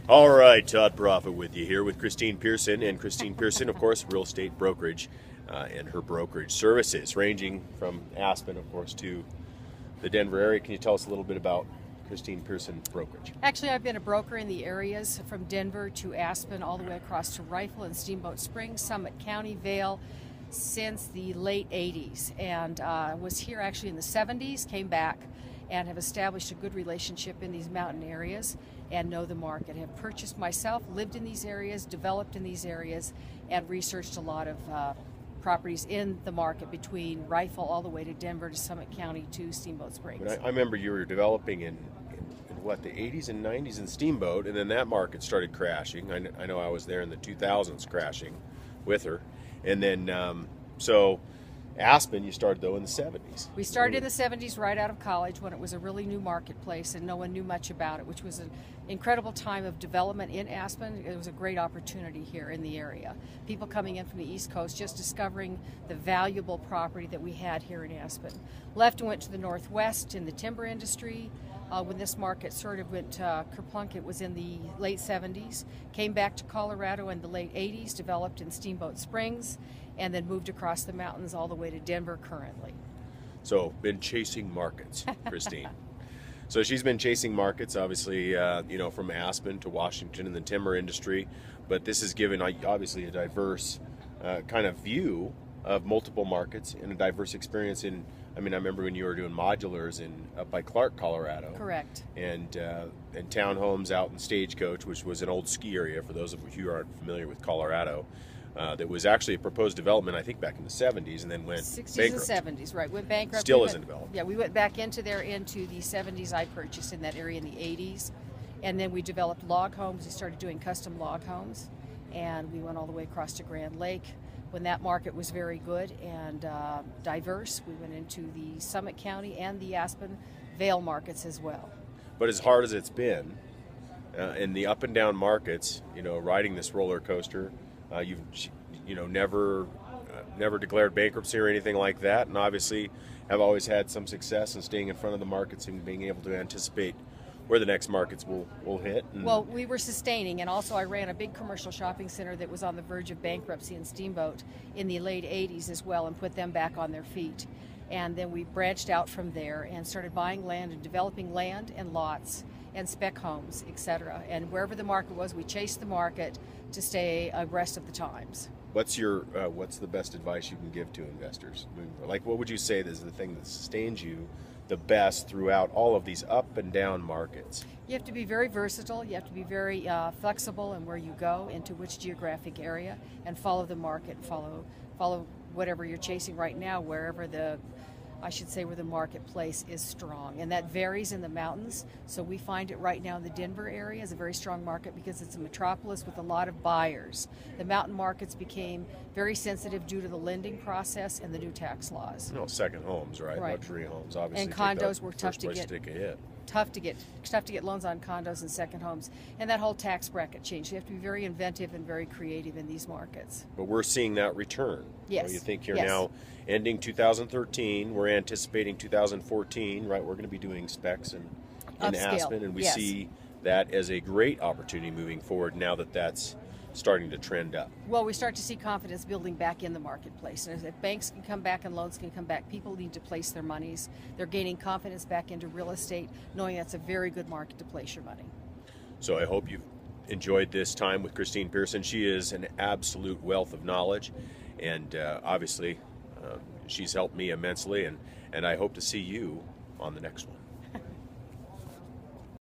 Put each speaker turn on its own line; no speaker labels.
All right, Todd Profit with you here with Christine Pearson. And Christine Pearson, of course, real estate brokerage and her brokerage services, ranging from Aspen, of course, to the Denver area. Can you tell us a little bit about Christine Pearson Brokerage?
Actually, I've been a broker in the areas from Denver to Aspen, all the way across to Rifle and Steamboat Springs, Summit County, Vail, since the late 80s. And was here actually in the 70s, came back, and have established a good relationship in these mountain areas and know the market. Have purchased myself, lived in these areas, developed in these areas, and researched a lot of properties in the market between Rifle all the way to Denver to Summit County to Steamboat Springs.
But I remember you were developing in what, the 80s and 90s in Steamboat, and then that market started crashing. I know I was there in the 2000s crashing with her. And then, so Aspen, you started though in the 70s.
We started in the 70s right out of college when it was a really new marketplace and no one knew much about it, which was an incredible time of development in Aspen. It was a great opportunity here in the area. People coming in from the East Coast just discovering the valuable property that we had here in Aspen. Left and went to the Northwest in the timber industry. When this market sort of went kerplunk, it was in the late 70s. Came back to Colorado in the late 80s, developed in Steamboat Springs, and then moved across the mountains all the way to Denver currently.
So, been chasing markets, Christine. So she's been chasing markets, obviously, from Aspen to Washington in the timber industry. But this has given, obviously, a diverse kind of view of multiple markets and a diverse experience in. I remember when you were doing modulars up by Clark, Colorado.
Correct.
And townhomes out in Stagecoach, which was an old ski area for those of you who aren't familiar with Colorado. That was actually a proposed development, I think, back in the 70s, and then went
60s
bankrupt.
and 70s, right? Went bankrupt.
Still isn't developed.
Yeah, we went back into the 70s. I purchased in that area in the 80s, and then we developed log homes. We started doing custom log homes, and we went all the way across to Grand Lake. When that market was very good and diverse, we went into the Summit County and the Aspen Vail markets as well.
But as hard as it's been, in the up and down markets, riding this roller coaster, you've never declared bankruptcy or anything like that, and obviously have always had some success in staying in front of the markets and being able to anticipate where the next markets will hit.
Well, we were sustaining, and also I ran a big commercial shopping center that was on the verge of bankruptcy in Steamboat in the late 80s as well, and put them back on their feet. And then we branched out from there and started buying land and developing land and lots and spec homes, etc. And wherever the market was, we chased the market to stay abreast of the times.
What's the best advice you can give to investors? Like, what would you say is the thing that sustains you the best throughout all of these up and down markets?
You have to be very versatile. You have to be very flexible in where you go, into which geographic area, and follow the market. Follow whatever you're chasing right now, wherever where the marketplace is strong. And that varies in the mountains. So we find it right now in the Denver area is a very strong market because it's a metropolis with a lot of buyers. The mountain markets became very sensitive due to the lending process and the new tax laws.
Second homes, right? Luxury homes, obviously.
And condos were tough to get.
Take a hit.
Tough to get loans on condos and second homes, and that whole tax bracket changed. You have to be very inventive and very creative in these markets.
But we're seeing that return.
Yes.
You think you're now ending 2013. We're anticipating 2014. Right. We're going to be doing specs in Aspen, and we see that as a great opportunity moving forward. Now that that's starting to trend up.
Well, we start to see confidence building back in the marketplace. And if banks can come back and loans can come back, people need to place their monies. They're gaining confidence back into real estate, knowing that's a very good market to place your money.
So I hope you've enjoyed this time with Christine Pearson. She is an absolute wealth of knowledge, and obviously she's helped me immensely, and I hope to see you on the next one.